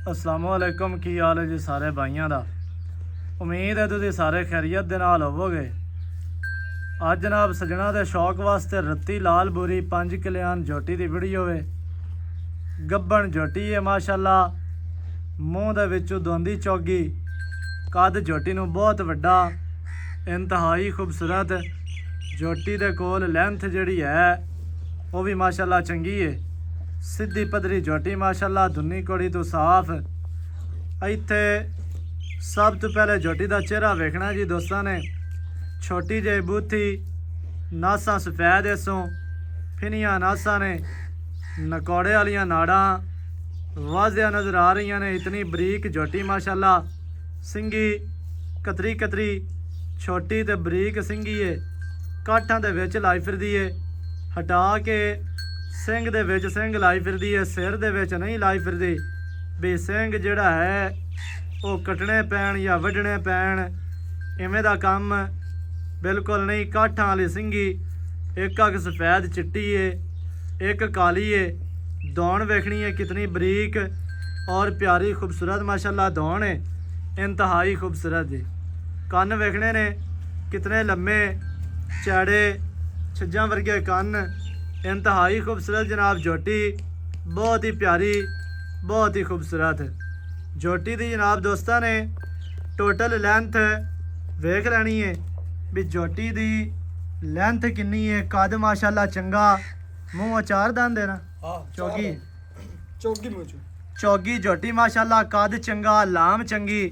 अस्सलामुअलैकुम की हाल है जी सारे भाइयों का। उम्मीद है तुम सारे खैरियत दे नाल होवोगे। अज जनाब सजना के शौक वास्ते रत्ती लाल बुरी 5 कल्याण झोटी की वीडियो है। गब्बन झोटी है माशाअल्लाह, मूँह दे विचों दोंदी चौगी, कद झोटी नूं बहुत वड्डा, इंतहाई खूबसूरत। झोटी दे कोल लेंथ जिहड़ी है वो भी माशाअल्लाह चंगी है। सीधी पधरी झोटी माशाअल्लाह, धुन्नी कोड़ी तो साफ। इत्थे सब तो पहले झोटी का चेहरा वेखना जी दोस्तों ने। छोटी जी बूथी, नासा सफेद इसों, फिनिया नासा ने, नकौड़े वालियां नाड़ा वाजिया नज़र आ रही ने। इतनी बरीक झोटी माशाअल्लाह, सिंगी कतरी कतरी, छोटी तो बरीक सिंगी है। काठां दे विच लाई फिरदी है, हटा के सिंग दे विच सिंग लाई फिरदी है, सिर दे विच नहीं लाई फिरदी भी सिंग जिहड़ा है वो कटने पैण या वड्ढने पैण, इवें दा काम बिल्कुल नहीं। काठां वाली सिंगी, एक अग सफेद चिट्टी है, एक काली है। दौड़ वेखनी है कितनी बरीक और प्यारी खूबसूरत माशाअल्लाह दौड़ है, इंतहाई खूबसूरत जी। कन्न वेखने ने कितने लम्मे चैड़े, छज्जां वर्गे कन्न, इंतहाई खूबसूरत जनाब झोटी, बहुत ही प्यारी, बहुत ही खूबसूरत झोटी दी जनाब दोस्तों ने। टोटल लेंथ वेख लैनी है भी झोटी दी लेंथ कितनी है। कद माशाअल्लाह चंगा, मूँह अचार दंद है ना, चौगी चौगी झोटी माशाअल्लाह, कद चंगा, लाम चंगी,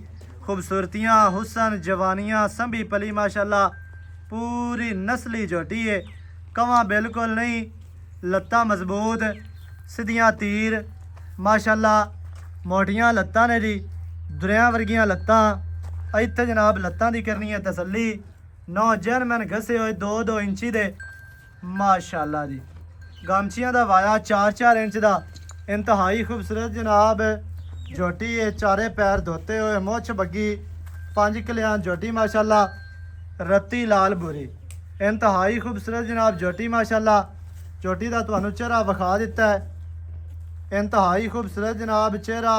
खूबसूरतियाँ, हुसन, जवानियाँ संभी पली माशाअल्लाह, पूरी नस्ली झोटी है। कवां बिल्कुल नहीं, लत्तां मजबूत, सीधियां तीर माशाअल्लाह, मोटियां लत्तां ने जी, दुरियां वर्गियां लत्तां। इत्थे जनाब लत्तां दी करनी है तसल्ली। 9 जैनमैन घसे हुए 2-2 इंची दे माशाअल्लाह जी। गामचियां दा वाया 4-4 इंच दा, इंतहाई खूबसूरत जनाब झोटी है। चारे पैर धोते हुए, मुछ बग्गी, 5 कल्याण झोटी माशाअल्लाह, रत्ती लाल बुरी, इंतहाई खूबसूरत जनाब झोटी माशाअल्लाह। झोटी का तुहानू चेहरा विखा दिता है, इंतहाई खूबसूरत जनाब चेहरा।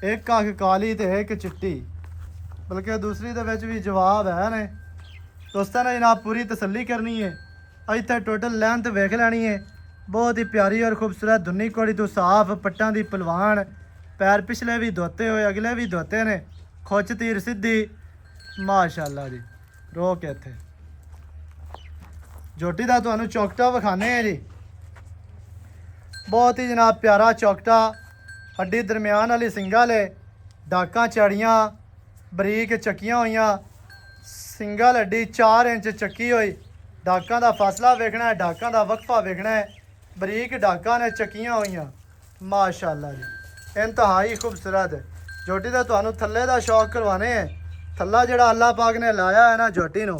एक अख काली तो एक चिट्टी, बल्कि दूसरी दे विच भी जवाब है ने दोस्तों ने। जनाब पूरी तसल्ली करनी है। इत्थे टोटल लेंथ वेख लैनी है, बहुत ही प्यारी और खूबसूरत, धुन्नी कोड़ी तो साफ, पट्टां दी पलवान, पैर पिछले भी धोते हुए, अगले भी धोते ने, खुच तीर सीधी माशाअल्लाह जी। रोक इत्थे झोटी का तुहानू चौकटा विखाने हैं जी, बहुत ही जनाब प्यारा चौकटा। हड्डी दरम्यान वाली सिंगा ले, डाकां चढ़ियाँ, बरीक चक्कियां हुई, सिंगल हड्डी 4 इंच चक्की हुई। डाकां का फासला वेखना है, डाकां का वक्फा वेखना है, बरीक डाकां ने चक्कियां हुई माशाअल्लाह जी, इंतहाई खूबसूरत झोटी का तुहानू थल्ले का शौक करवाने हैं। थल्ला जिहड़ा अल्लाह पाक ने लाया है ना झोटी नू,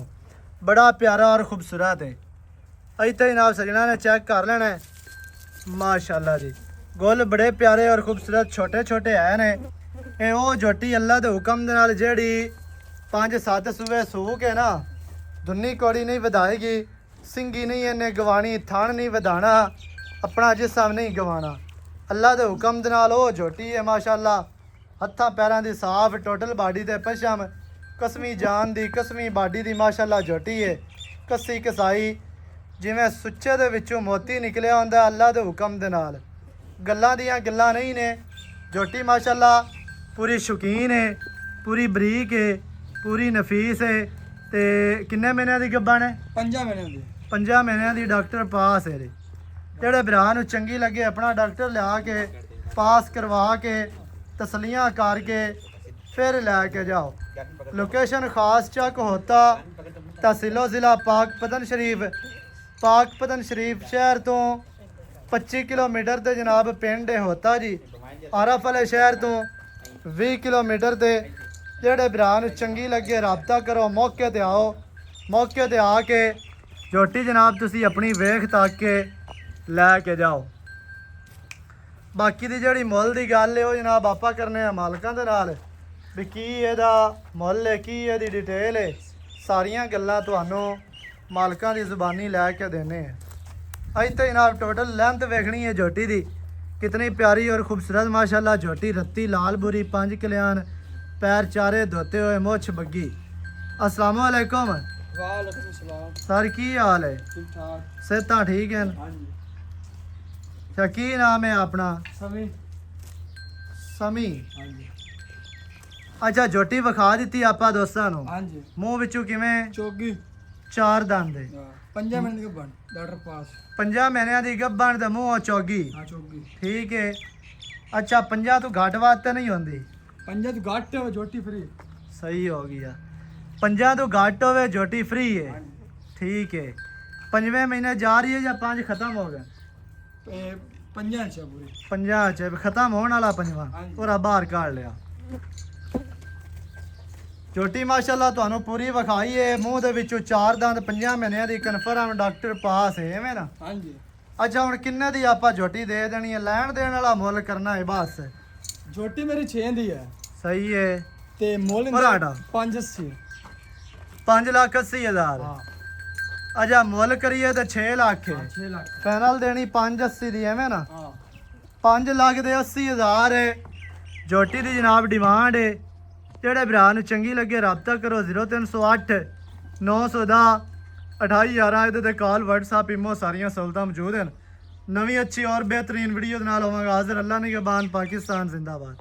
बड़ा प्यारा और खूबसूरत है। इत्थे जनाब सजना ने चेक कर लेना है माशाअल्लाह जी। गुल बड़े प्यारे और खूबसूरत छोटे छोटे है ने। ये वो झोटी अल्लाह के हुक्म दे नाल जिहड़ी 5-7 सूबे सूह के ना, धुन्नी कौड़ी नहीं वधाएगी, सिंगी नहीं इन्हें गवानी, थण नहीं वधाना, अपना जिस्म नहीं गवाना। अल्लाह के हुक्म दे नाल वो झोटी है माशाअल्लाह। हत्थां पैरां दी साफ, टोटल बाडी ते पछम, कसमी जान दी, कसमी बाडी दी माशाअल्लाह झोटी है। कसी कसाई जिवें सुच्चे दे विचों मोती निकलिया हुंदा अल्लाह के हुक्म दे नाल। गल्लां दियां गल्लां नहीं ने। झोटी माशाअल्लाह पूरी शौकीन है, पूरी बरीक है, पूरी नफीस है। ते किन्ने महीनों की गब्बन है? 5 महीने की। 5 महीनों की डॉक्टर पास है। जेह्ड़े भरा नूं चंगी लगे अपना डॉक्टर लिया के पास करवा के तसलियाँ करके फिर लैके जाओ। लोकेशन खास चक होता, तहसीलो ज़िला पाकपतन शरीफ। पाकपतन शरीफ शहर तो 25 किलोमीटर ते जनाब पिंड होता जी। आरफ वाले शहर तो 20 किलोमीटर ते। जेह्ड़े भरा नूं चंगी लगे रबता करो, मौके ते आओ। मौके ते आके झोटी जनाब तुसी अपनी वेख तक के लैके जाओ। बाकी दी जिहड़ी मुੱਲ दी गल है वो जनाब आपां करने आ मालकां दे नाल भी की इहदा मुੱਲ है, की इहदी डिटेल है, सारियां गल्लां तुहानू मालकां दी ज़ुबानी लैके देने। इत्थे जनाब टोटल लेंथ वेखनी है झोटी दी, कितनी प्यारी और खूबसूरत माशाल्लाह झोटी रत्ती लाल बुरी 5 कल्याण पैर चारे धोते हुए मुछ बग्गी। अस्सलाम वालेकुम वालेकुम सलाम। सर की हाल है? ठीक ठाक। सेहतां ठीक हैं? हाँ जी। अच्छा की नाम है अपना? समी। समी। हाँ जी। अच्छा झोटी विखा ਦਿੱਤੀ ਆਪਾਂ ਦੋਸਤਾਂ ਨੂੰ। हाँ जी। ਮੂੰਹ ਵਿੱਚੋਂ ਕਿਵੇਂ? चौकी। ਚਾਰ ਦੰਦ ਦੇ 5 मिनट के बन डॉक्टर पास। 5 ਮਹੀਨਿਆਂ ਦੀ ਗੱਭਣ ਤੇ ਮੂੰਹੋਂ ਚੌਗੀ। हाँ चौकी। ਠੀਕ ਹੈ। ਅੱਛਾ 50 ਤੋਂ ਘੱਟ ਬਾਤ ਤਾਂ ਨਹੀਂ ਹੁੰਦੀ? 5 तो घाट है जोटी फ्री। ਸਹੀ ਹੋ ਗਿਆ। 50 ਤੋਂ ਘੱਟ ਹੋਵੇ ਝੋਟੀ ਫ੍ਰੀ ਹੈ। हाँ जी। ਠੀਕ ਹੈ। 5ਵੇਂ ਮਹੀਨੇ ਜਾ ਰਹੀ ਹੈ ਜਾਂ 5 ਖਤਮ ਹੋ ਗਏ? 5 इंच पूरी। 50 ਚ ਖਤਮ ਹੋਣ ਵਾਲਾ 5ਵਾਂ ਹਾਂਜੀ। ਪੂਰਾ ਬਾਹਰ ਕੱਢ ਲਿਆ। ਝੋਟੀ ਮਾਸ਼ਾਅੱਲਾ ਤੁਹਾਨੂੰ ਪੂਰੀ ਵਿਖਾਈ ਹੈ। ਮੂੰਹ ਦੇ ਵਿੱਚੋਂ ਚਾਰ ਦੰਦ 5 ਮਹੀਨਿਆਂ ਦੀ ਕਨਫਰਮ ਡਾਕਟਰ ਪਾਸ ਹੈ ਐਵੇਂ ਨਾ। हाँ जी। ਅੱਛਾ ਹੁਣ ਕਿੰਨੇ ਦੀ ਆਪਾਂ ਝੋਟੀ ਦੇ ਦੇਣੀ ਹੈ? ਲੈਣ ਦੇਣ ਵਾਲਾ ਮੁੱਲ ਕਰਨਾ ਹੈ ਬਸ। जोटी मेरी 6 दी है ਸਹੀ ਹੈ। ते मोल पराठा। 580। 5,80,000। हाँ। ਅੱਛਾ ਮੁੱਲ ਕਰੀਏ ਤਾਂ 6 ਲੱਖ ਹੈ। 6 लाख। ਫਾਈਨਲ ਦੇਣੀ 580 ਦੀ ਐਵੇਂ ਨਾ। हाँ। 5 ਲੱਖ ਦੇ 80,000 ਹੈ ਝੋਟੀ ਦੀ ਜਨਾਬ ਡਿਮਾਂਡ ਹੈ। ਜਿਹੜੇ ਭਰਾ ਨੂੰ ਚੰਗੀ ਲੱਗੇ ਰਾਬਤਾ ਕਰੋ 0308 910 2811 ਇਹਦੇ ਤੇ ਕਾਲ WhatsApp ਇਮੋ ਸਾਰੀਆਂ ਸਹੂਲਤਾਂ ਮੌਜੂਦ ਹਨ। ਨਵੀਂ ਅੱਛੀ ਔਰ ਬਿਹਤਰੀਨ ਵੀਡੀਓ ਦੇ ਨਾਲ ਹੋਵਾਂਗਾ ਹਾਜ਼ਰ। ਅੱਲਾ ਨਿਗਹਬਾਨ, ਪਾਕਿਸਤਾਨ ਜ਼ਿੰਦਾਬਾਦ।